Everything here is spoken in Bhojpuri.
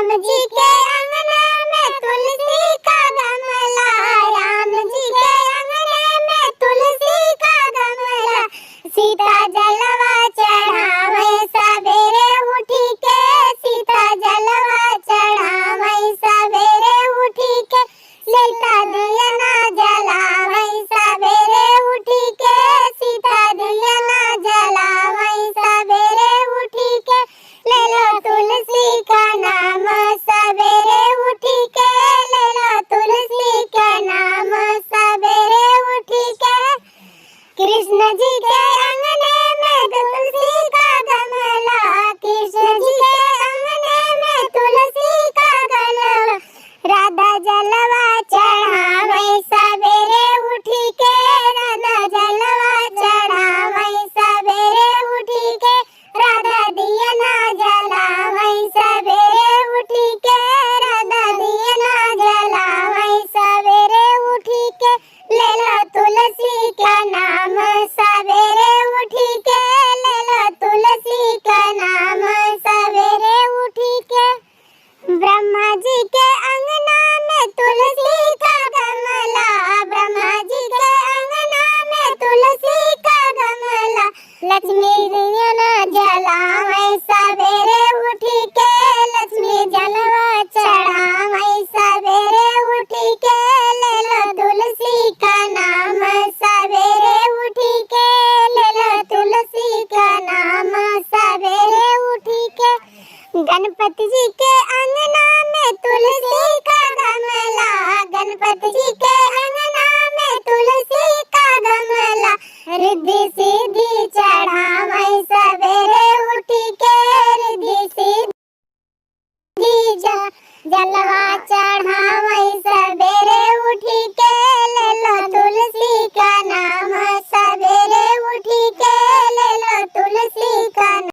राम जी के अंगने में तुलसी का गमला, राम जी के अंगने में तुलसी का गमला, सीता जलवा चढ़ावे सवेरे उठी के, सीता जलवा चढ़ावे सवेरे उठी के, सीता दिया ना जलावे सवेरे उठी के, सीता दिया ना जलावे सवेरे उठी के, ले लो तुलसी का नाम सवेरे उठी के, ले लो तुलसी का नाम सवेरे उठी के। कृष्ण जी के अंगने में तुलसी का गमला, कृष्ण जी के अंगने में तुलसी का गमला, राधा जलवा चढ़ावे सवेरे उठी के, राधा जलवा चढ़ावे सवेरे उठी के, राधा दिया ना जलावे सवेरे उठी के, राधा दिया ना जलावे सवेरे उठी के, ले लो तुलसी का नाम सवेरे उठी के, ले लो तुलसी का नाम सवेरे उठी के। ब्रह्मा जी के अंगना में तुलसी का गमला, ब्रह्मा जी के अंगना में तुलसी का गमला, लक्ष्मी दिया ना जलावे सवेरे उठी के, लक्ष्मी जलवा चढ़ावे सवेरे उठी के, ले लो तुलसी का नाम सवेरे उठी के, ले लो तुलसी का नाम सवेरे उठी के। गणपति जी के अंगना में तुलसी का गमला, गणपति जी के अंगना में तुलसी का गमला, रिद्धि सिद्धि चढ़ावे सवेरे उठी के, रिद्धि सिद्धि जलवा